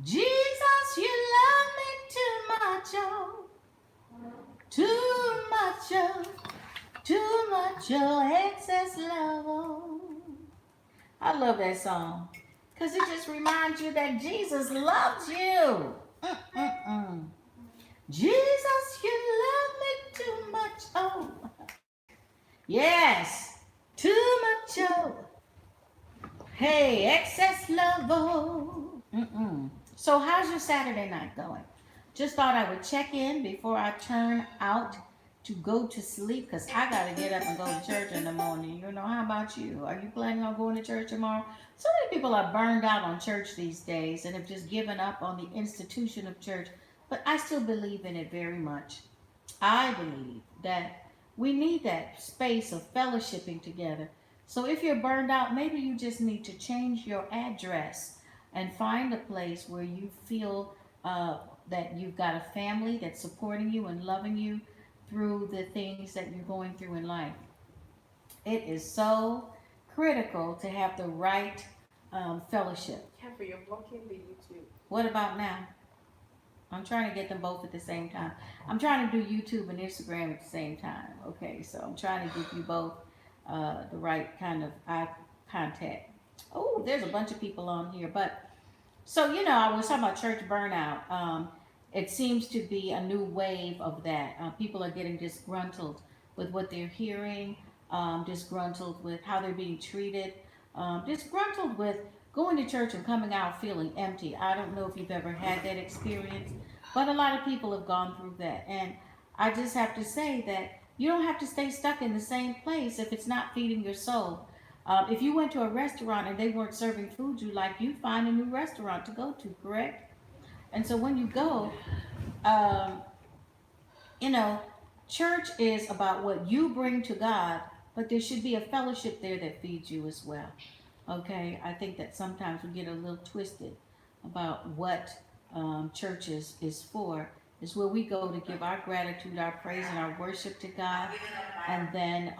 Jesus, you love me too much, oh, too much, oh, too much, oh, excess love, oh. I love that song because it just reminds you that Jesus loves you. Mm-mm-mm. Jesus, you love me too much, oh. Yes, too much, oh. Hey, excess love, oh. Mm-mm. So how's your Saturday night going? Just thought I would check in before I turn out to go to sleep because I got to get up and go to church in the morning. You know, how about you? Are you planning on going to church tomorrow? So many people are burned out on church these days and have just given up on the institution of church, but I still believe in it very much. I believe that we need that space of fellowshipping together. So if you're burned out, maybe you just need to change your address and find a place where you feel that you've got a family that's supporting you and loving you through the things that you're going through in life. It is so critical to have the right fellowship. Kefir, you're blocking the YouTube. What about now? I'm trying to get them both at the same time. I'm trying to do YouTube and Instagram at the same time. Okay, so I'm trying to give you both the right kind of eye contact. Oh, there's a bunch of people on here. But, so, you know, I was talking about church burnout. It seems to be a new wave of that. People are getting disgruntled with what they're hearing, disgruntled with how they're being treated, disgruntled with going to church and coming out feeling empty. I don't know if you've ever had that experience, but a lot of people have gone through that. And I just have to say that you don't have to stay stuck in the same place if it's not feeding your soul. If you went to a restaurant and they weren't serving food you like, you'd find a new restaurant to go to, correct? And so when you go, you know, church is about what you bring to God, but there should be a fellowship there that feeds you as well. Okay, I think that sometimes we get a little twisted about what church is for. Is where we go to give our gratitude, our praise, and our worship to God, and then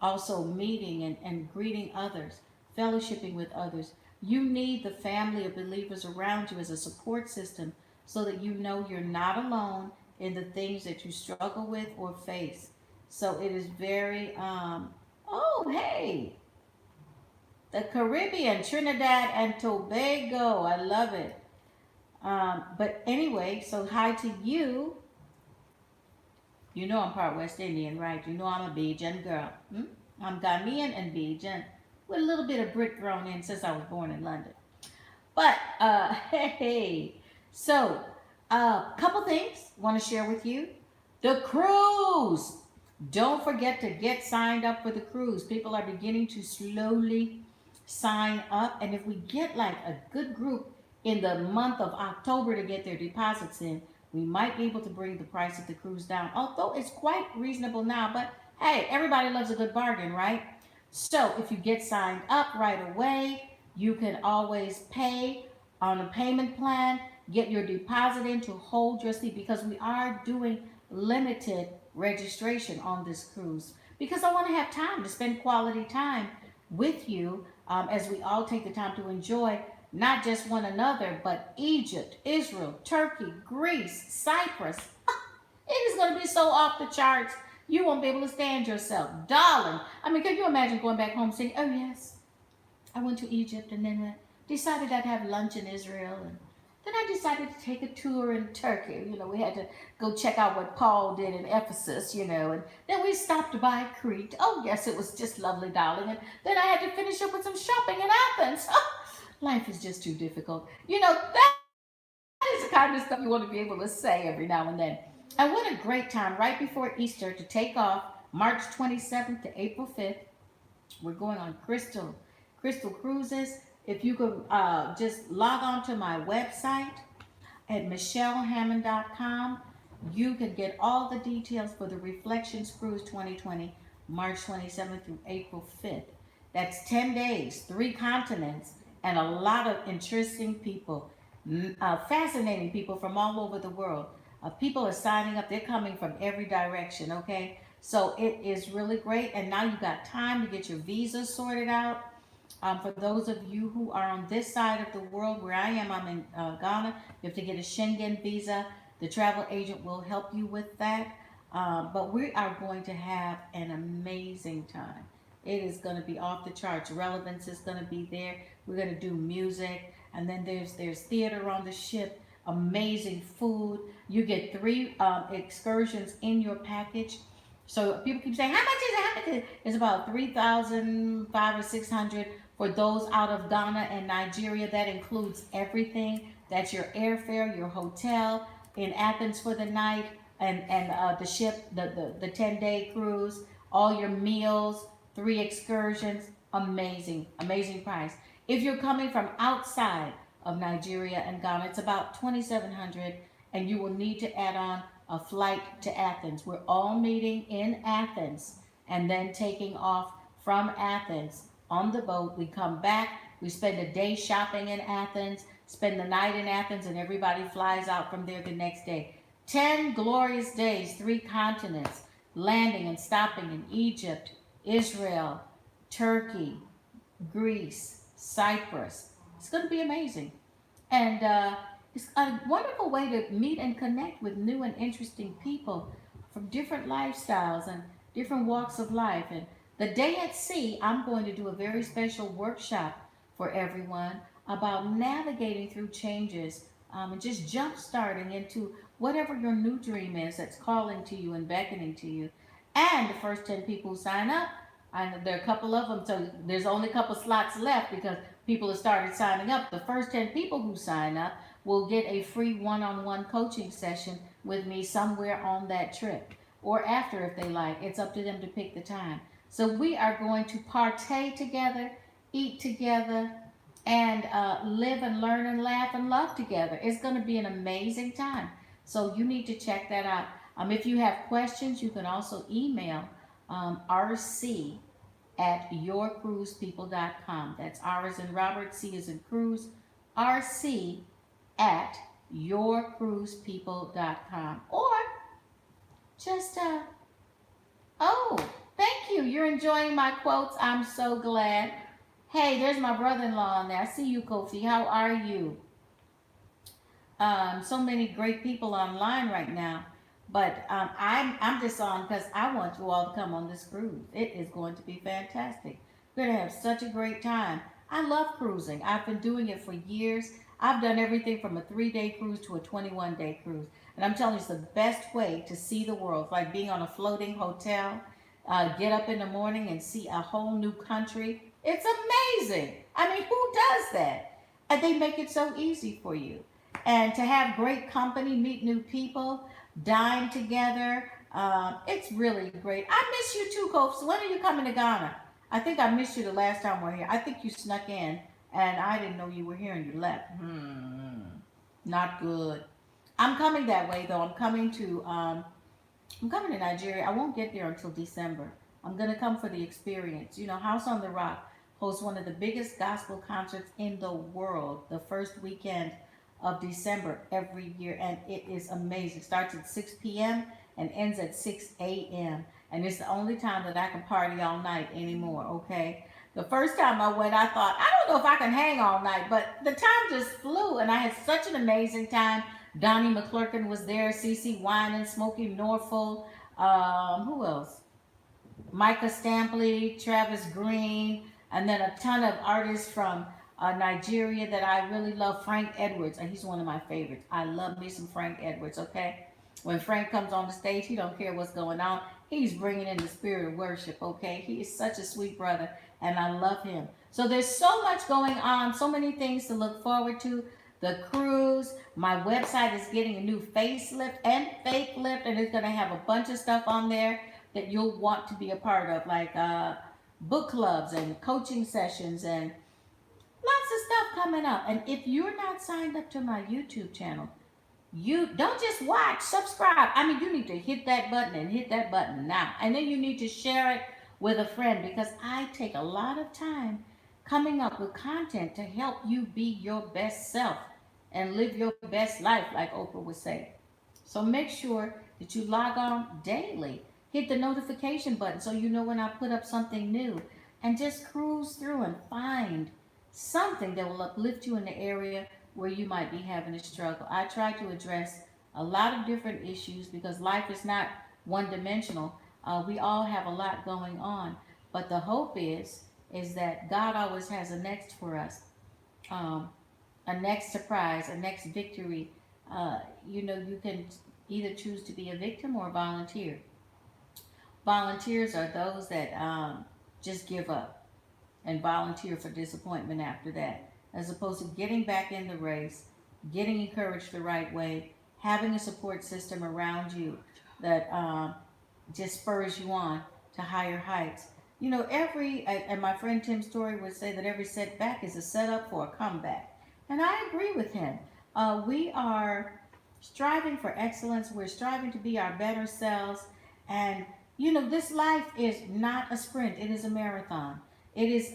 also meeting and greeting others, fellowshipping with others. You need the family of believers around you as a support system so that you know you're not alone in the things that you struggle with or face. So it is very, oh, hey, the Caribbean, Trinidad and Tobago. I love it. But anyway, so hi to you. You know I'm part West Indian, right? You know I'm a Bajan girl. I'm Ghanaian and Bajan with a little bit of Brit thrown in since I was born in London. But, hey, so a couple things I want to share with you. The cruise. Don't forget to get signed up for the cruise. People are beginning to slowly sign up. And if we get like a good group in the month of October to get their deposits in, we might be able to bring the price of the cruise down. Although it's quite reasonable now, but hey, everybody loves a good bargain, right? So if you get signed up right away, you can always pay on a payment plan, get your deposit in to hold your seat, because we are doing limited registration on this cruise, because I want to have time to spend quality time with you as we all take the time to enjoy not just one another, but Egypt, Israel, Turkey, Greece, Cyprus. It is going to be so off the charts, you won't be able to stand yourself. Darling, I mean, can you imagine going back home saying, oh yes, I went to Egypt and then decided I'd have lunch in Israel, and then I decided to take a tour in Turkey. You know, we had to go check out what Paul did in Ephesus, you know, and then we stopped by Crete. Oh yes, it was just lovely, darling. And then I had to finish up with some shopping in Athens. Life is just too difficult. You know, that is the kind of stuff you want to be able to say every now and then. And what a great time right before Easter to take off, March 27th to April 5th. We're going on Crystal Cruises. If you could just log on to my website at michellehammond.com, you can get all the details for the Reflections Cruise 2020, March 27th through April 5th. That's 10 days, 3 continents, and a lot of interesting people, fascinating people from all over the world. People are signing up. They're coming from every direction, okay? So it is really great. And now you've got time to get your visa sorted out. For those of you who are on this side of the world where I am, I'm in Ghana. You have to get a Schengen visa. The travel agent will help you with that. But we are going to have an amazing time. It is going to be off the charts. Relevance is going to be there. We're going to do music, and then there's theater on the ship. Amazing food. You get 3 excursions in your package. So people keep saying, "How much is it? How much is it?" It's about 3,500 or 600 for those out of Ghana and Nigeria. That includes everything. That's your airfare, your hotel in Athens for the night, and the ship, the 10-day cruise, all your meals, 3 excursions. Amazing, amazing price. If you're coming from outside of Nigeria and Ghana, it's about 2,700, and you will need to add on a flight to Athens. We're all meeting in Athens and then taking off from Athens on the boat. We come back, we spend a day shopping in Athens, spend the night in Athens, and everybody flies out from there the next day. 10 glorious days, 3 continents, landing and stopping in Egypt, Israel, Turkey, Greece, Cyprus. It's going to be amazing. And it's a wonderful way to meet and connect with new and interesting people from different lifestyles and different walks of life. And the day at sea, I'm going to do a very special workshop for everyone about navigating through changes and just jump starting into whatever your new dream is that's calling to you and beckoning to you. And the first 10 people who sign up, there are a couple of them, so there's only a couple slots left because people have started signing up. The first 10 people who sign up will get a free one-on-one coaching session with me somewhere on that trip or after if they like. It's up to them to pick the time. So we are going to partay together, eat together, and live and learn and laugh and love together. It's going to be an amazing time. So you need to check that out. If you have questions, you can also email RC at yourcruisepeople.com. That's R as in Robert, C as in Cruise, RC at yourcruisepeople.com. Or just, oh, thank you. You're enjoying my quotes. I'm so glad. Hey, there's my brother-in-law on there. I see you, Kofi. How are you? So many great people online right now. But I'm just on because I want you all to come on this cruise. It is going to be fantastic. We're going to have such a great time. I love cruising. I've been doing it for years. I've done everything from a 3-day cruise to a 21-day cruise. And I'm telling you, it's the best way to see the world. It's like being on a floating hotel. Get up in the morning and see a whole new country. It's amazing. I mean, who does that? And they make it so easy for you. And to have great company, meet new people, dine together. It's really great. I miss you too, Copes. When are you coming to Ghana? I think I missed you the last time we were here. I think you snuck in and I didn't know you were here and you left. Not good. I'm coming that way though. I'm coming to Nigeria. I won't get there until December. I'm gonna come for the experience. You know, House on the Rock hosts one of the biggest gospel concerts in the world the first weekend of December every year, and it is amazing. Starts at 6 p.m. and ends at 6 a.m. and it's the only time that I can party all night anymore, okay? The first time I went, I thought, I don't know if I can hang all night, but the time just flew, and I had such an amazing time. Donnie McClurkin was there, CeCe Winans, Smokey Norfolk, who else? Micah Stampley, Travis Green, and then a ton of artists from Nigeria that I really love. Frank Edwards, and he's one of my favorites. I love me some Frank Edwards, okay? When Frank comes on the stage, he don't care what's going on. He's bringing in the spirit of worship, okay? He is such a sweet brother, and I love him. So there's so much going on, so many things to look forward to. The cruise, my website is getting a new facelift and fake lift, and it's going to have a bunch of stuff on there that you'll want to be a part of, like book clubs and coaching sessions and lots of stuff coming up. And if you're not signed up to my YouTube channel, you don't just watch, subscribe. I mean, you need to hit that button and hit that button now. And then you need to share it with a friend, because I take a lot of time coming up with content to help you be your best self and live your best life, like Oprah would say. So make sure that you log on daily. Hit the notification button so you know when I put up something new. and just cruise through and find something that will uplift you in the area where you might be having a struggle. I try to address a lot of different issues because life is not one dimensional. We all have a lot going on, but the hope is that God always has a next for us, a next surprise, a next victory. You can either choose to be a victim or a volunteer. Volunteers are those that just give up and volunteer for disappointment after that, as opposed to getting back in the race, getting encouraged the right way, having a support system around you that just spurs you on to higher heights. And my friend Tim Story would say that every setback is a setup for a comeback. And I agree with him. We are striving for excellence. We're striving to be our better selves. And, this life is not a sprint. It is a marathon. It is,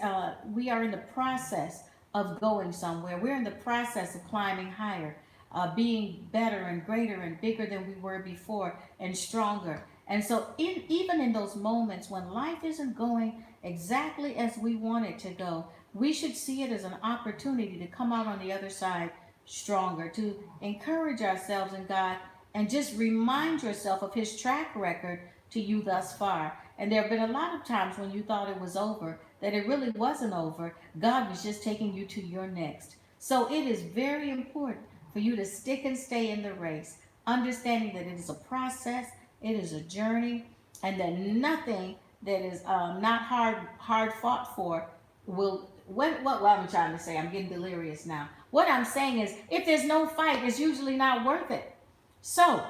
we are in the process of going somewhere. We're in the process of climbing higher, being better and greater and bigger than we were before and stronger. And so even in those moments when life isn't going exactly as we want it to go, we should see it as an opportunity to come out on the other side stronger, to encourage ourselves in God and just remind yourself of his track record to you thus far. And there have been a lot of times when you thought it was over, that it really wasn't over. God was just taking you to your next. So it is very important for you to stick and stay in the race, understanding that it is a process, it is a journey, and that nothing that is not hard fought for will. What I'm trying to say, I'm getting delirious now. What I'm saying is, if there's no fight, it's usually not worth it. So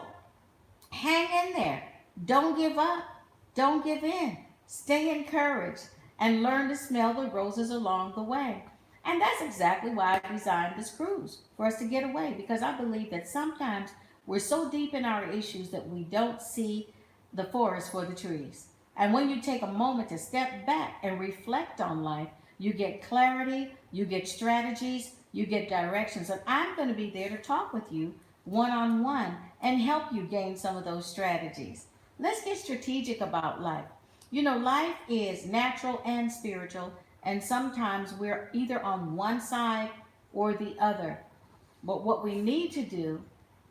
hang in there. Don't give up. Don't give in. Stay encouraged and learn to smell the roses along the way. And that's exactly why I designed this cruise, for us to get away, because I believe that sometimes we're so deep in our issues that we don't see the forest for the trees. And when you take a moment to step back and reflect on life, you get clarity, you get strategies, you get directions. And I'm going to be there to talk with you one-on-one and help you gain some of those strategies. Let's get strategic about life. Life is natural and spiritual, and sometimes we're either on one side or the other. But what we need to do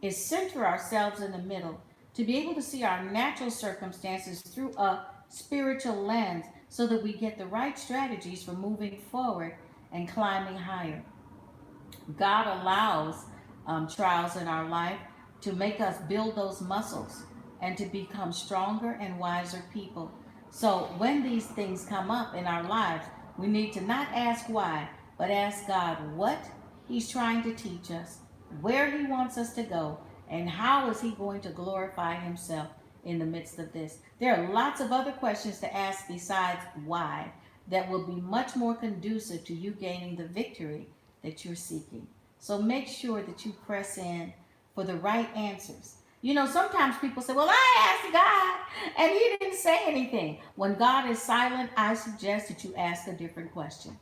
is center ourselves in the middle to be able to see our natural circumstances through a spiritual lens so that we get the right strategies for moving forward and climbing higher. God allows trials in our life to make us build those muscles and to become stronger and wiser people. So when these things come up in our lives, we need to not ask why, but ask God what he's trying to teach us, where he wants us to go, and how is he going to glorify himself in the midst of this. There are lots of other questions to ask besides why that will be much more conducive to you gaining the victory that you're seeking. So make sure that you press in for the right answers. Sometimes people say, well, I asked God and he didn't say anything. When God is silent, I suggest that you ask a different question.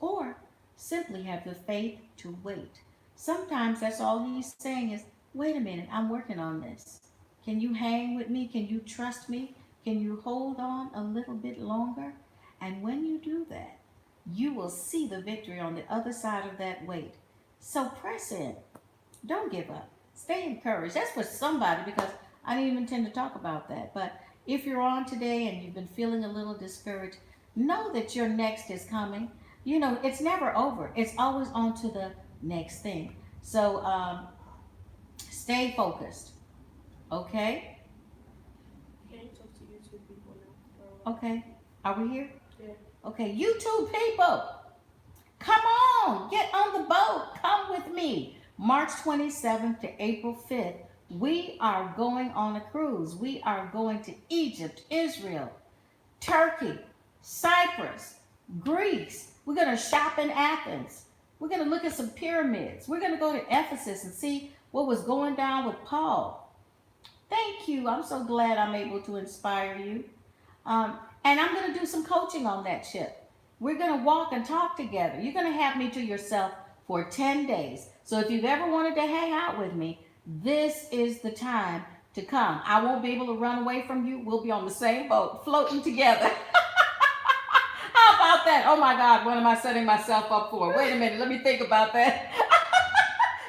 Or simply have the faith to wait. Sometimes that's all he's saying is, wait a minute, I'm working on this. Can you hang with me? Can you trust me? Can you hold on a little bit longer? And when you do that, you will see the victory on the other side of that wait. So press in. Don't give up. Stay encouraged. That's for somebody, because I didn't even intend to talk about that. But if you're on today and you've been feeling a little discouraged, know that your next is coming. It's never over. It's always on to the next thing. So stay focused. Okay? Can you talk to YouTube people now? Okay. Are we here? Yeah. Okay, YouTube people, come on, get on the boat. Come with me. March 27th to April 5th, we are going on a cruise. We are going to Egypt, Israel, Turkey, Cyprus, Greece. We're going to shop in Athens. We're going to look at some pyramids. We're going to go to Ephesus and see what was going down with Paul. Thank you. I'm so glad I'm able to inspire you. And I'm going to do some coaching on that ship. We're going to walk and talk together. You're going to have me to yourself for 10 days. So if you've ever wanted to hang out with me, this is the time to come. I won't be able to run away from you. We'll be on the same boat, floating together. about that? Oh my God, what am I setting myself up for? Wait a minute, let me think about that.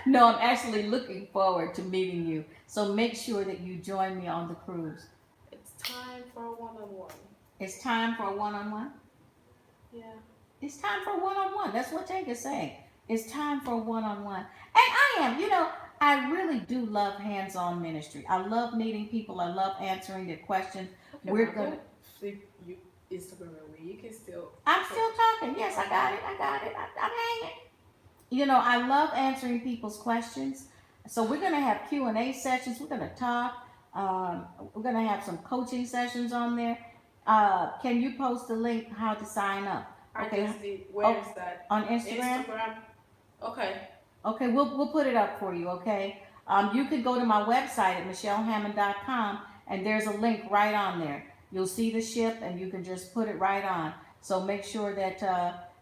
No, I'm actually looking forward to meeting you. So make sure that you join me on the cruise. It's time for a one-on-one. It's time for a one-on-one? Yeah. It's time for a one-on-one. That's what Jake is saying. It's time for a one-on-one. And I am, I really do love hands-on ministry. I love meeting people. I love answering their questions. Okay, We're but gonna. don't flip you Instagram away. You can still. I'm still talking. Yes, I got it. I'm hanging. I love answering people's questions. So we're gonna have Q&A sessions. We're gonna talk. We're gonna have some coaching sessions on there. Can you post the link how to sign up? I Okay. just did. Where is that? On Instagram? Okay. Okay, we'll put it up for you, okay? You can go to my website at michellehammond.com and there's a link right on there. You'll see the ship and you can just put it right on. So make sure that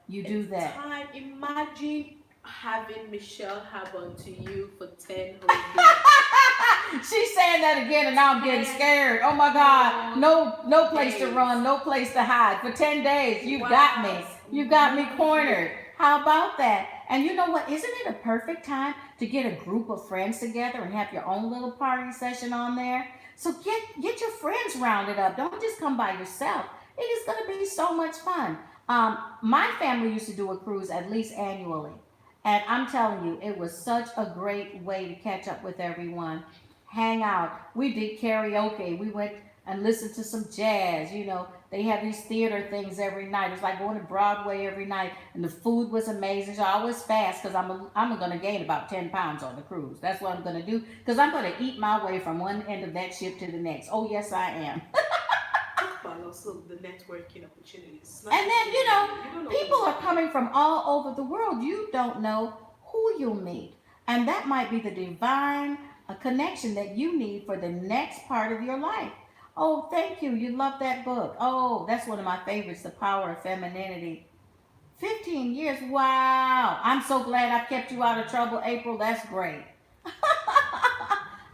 you do that. Time. Imagine having Michelle Hammond to you for 10 whole days. She's saying that again and now I'm getting scared. Oh my God. No place to run, no place to hide. For 10 days, you've got me. You got me cornered. How about that? And you know what? Isn't it a perfect time to get a group of friends together and have your own little party session on there? So get your friends rounded up. Don't just come by yourself. It is going to be so much fun. My family used to do a cruise at least annually. And I'm telling you, it was such a great way to catch up with everyone. Hang out. We did karaoke. We went and listened to some jazz. They have these theater things every night. It's like going to Broadway every night. And the food was amazing. So I was fast because I'm going to gain about 10 pounds on the cruise. That's what I'm going to do because I'm going to eat my way from one end of that ship to the next. Oh, yes, I am. But also the networking opportunities. And then, people are coming from all over the world. You don't know who you'll meet. And that might be the divine connection that you need for the next part of your life. Oh, thank you. You love that book. Oh, that's one of my favorites, The Power of Femininity. 15 years. Wow. I'm so glad I kept you out of trouble, April. That's great.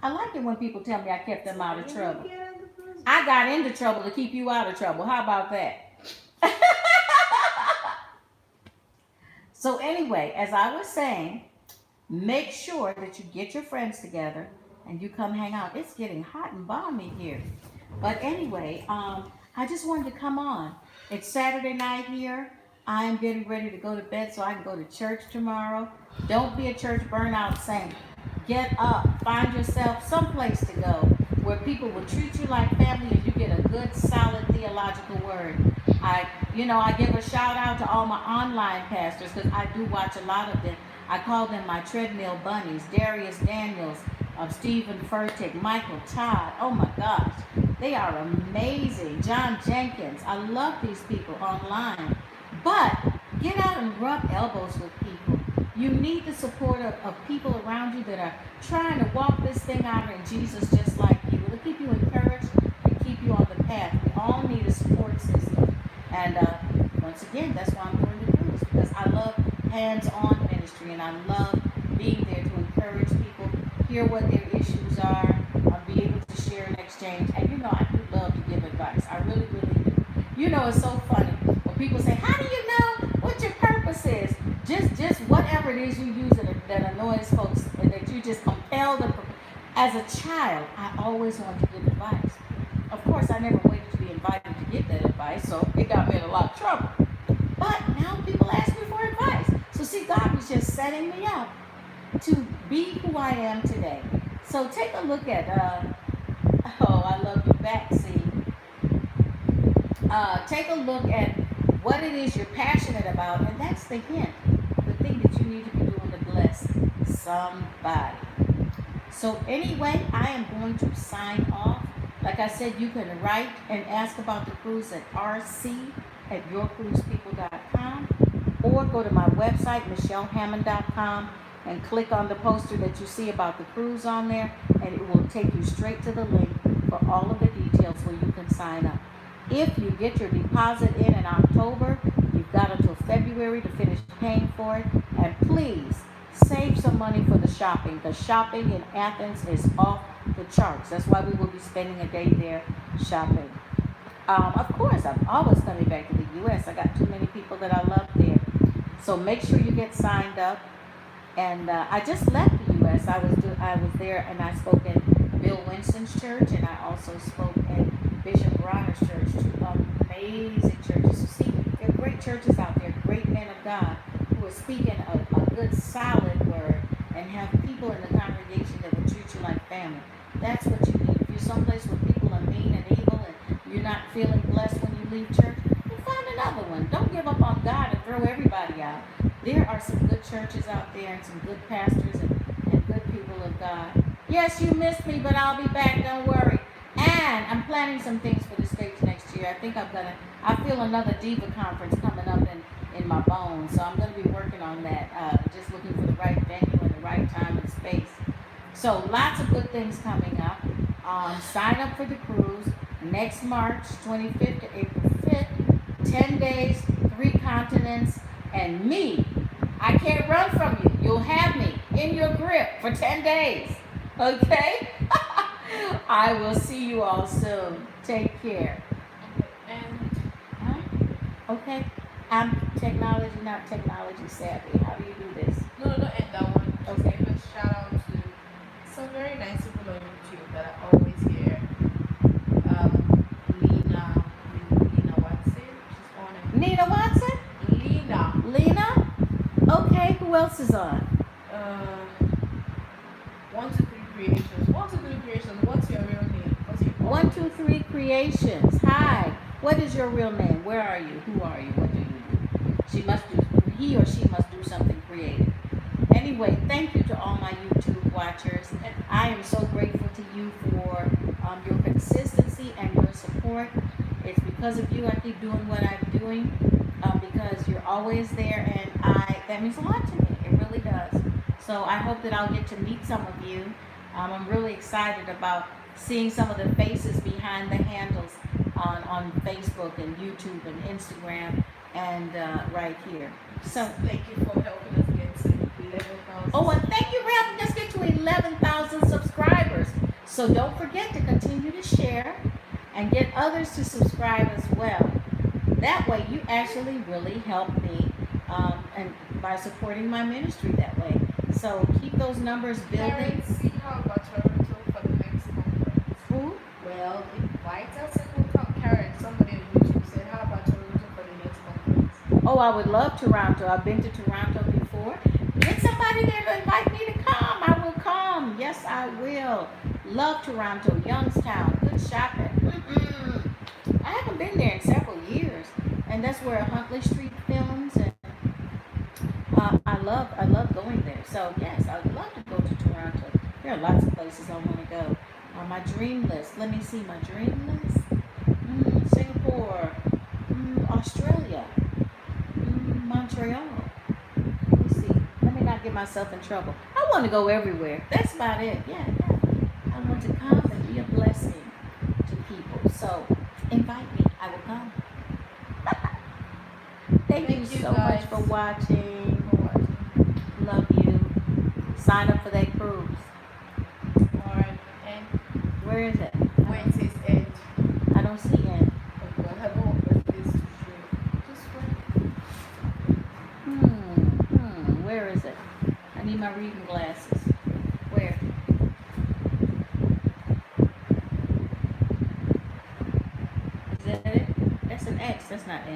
I like it when people tell me I kept them out of trouble. I got into trouble to keep you out of trouble. How about that? So anyway, as I was saying, make sure that you get your friends together and you come hang out. It's getting hot and balmy here. But anyway, I just wanted to come on. It's Saturday night here. I am getting ready to go to bed so I can go to church tomorrow. Don't be a church burnout saint. Get up. Find yourself someplace to go where people will treat you like family and you get a good, solid theological word. I give a shout out to all my online pastors because I do watch a lot of them. I call them my treadmill bunnies. Darius Daniels, Stephen Furtick, Michael Todd. Oh my gosh, they are amazing. John Jenkins. I love these people online. But get out and rub elbows with people. You need the support of people around you that are trying to walk this thing out in Jesus just like you. It'll keep you encouraged and keep you on the path. We all need a support system. And once again, that's why I'm doing the cruise, because I love hands-on ministry and I love being there to encourage people, hear what their issues are, be able to share and exchange. And I do love to give advice. I really, really do. It's so funny when people say, how do you know what your purpose is? Just whatever it is you use that annoys folks and that you just compel them. As a child, I always wanted to give advice. Of course, I never waited to be invited to get that advice, so it got me in a lot of trouble. But now people ask me for advice. So see, God was just setting me up to be who I am today. So take a look at, I love you back, see. Take a look at what it is you're passionate about, and that's the hint, the thing that you need to be doing to bless somebody. So anyway, I am going to sign off. Like I said, you can write and ask about the cruise at rc@yourcruisepeople.com or go to my website, michellehammond.com, and click on the poster that you see about the cruise on there, and it will take you straight to the link for all of the details where you can sign up. If you get your deposit in October, you've got until February to finish paying for it. And please save some money for the shopping. The shopping in Athens is off the charts. That's why we will be spending a day there shopping. Of course, I'm always coming back to the U.S. I got too many people that I love there. So make sure you get signed up. And I just left the U.S. I was there, and I spoke in Bill Winston's church, and I also spoke in Bishop Bronner's church. Two amazing churches. You see, there are great churches out there, great men of God who are speaking a good, solid word, and have people in the congregation that will treat you like family. That's what you need. If you're someplace where people are mean and evil, and you're not feeling blessed when you leave church, then find another one. Don't give up on God and throw everybody out. There are some good churches out there and some good pastors and good people of God. Yes, you missed me, but I'll be back. Don't worry. And I'm planning some things for the States next year. I feel another Diva conference coming up in my bones. So I'm going to be working on that. Just looking for the right venue and the right time and space. So lots of good things coming up. Sign up for the cruise next March 25th to April 5th. 10 days, 3 continents, and me. I can't run from you. You'll have me in your grip for 10 days. Okay? I will see you all soon. Take care. And Okay. I'm not technology savvy. How do you do this? no, end that one. Just Okay. give a shout out to some very nice people on YouTube that I always hear. Lena Watson. She's on it. Nina Watson? Lena? Okay, who else is on? 1, 2, 3 Creations. 1, 2, 3 Creations. What's your real name? What's your 1, 2, 3 Creations. Hi. What is your real name? Where are you? Who are you? What do you do? He or she must do something creative. Anyway, thank you to all my YouTube watchers. And I am so grateful to you for your consistency and your support. It's because of you I keep doing what I'm doing, because you're always there, and that means a lot to me. It really does. So I hope that I'll get to meet some of you. I'm really excited about seeing some of the faces behind the handles on Facebook and YouTube and Instagram and right here. So thank you for helping us get to 11,000. Oh, and thank you for helping us get to 11,000 subscribers. So don't forget to continue to share and get others to subscribe as well. That way you actually really help me and by supporting my ministry that way. So keep those numbers building. Karen, see how about Toronto for the next conference? Who? Well, invite us and we'll come. Karen, somebody on YouTube said, how about Toronto for the next conference? Oh, I would love Toronto. I've been to Toronto before. Get somebody there to invite me to come. I will come. Yes, I will. Love Toronto, Youngstown, good shopping. I haven't been there in several years, and that's where Huntley Street films, and I love going there. So yes, I would love to go to Toronto. There are lots of places I want to go. My dream list. Let me see my dream list. Singapore, Australia, Montreal. Let me see. Let me not get myself in trouble. I want to go everywhere. That's about it. Yeah. I want to come and be a blessing to people. So invite me. I will come. Thank you so much for watching. Love you. Sign up for that cruise. Alright, and Where is it? where it says edge. I don't see it. Oh God, I don't want this to show. Just wait. Where is it? I need my reading glasses. Where? Is that it? That's an X. That's not N.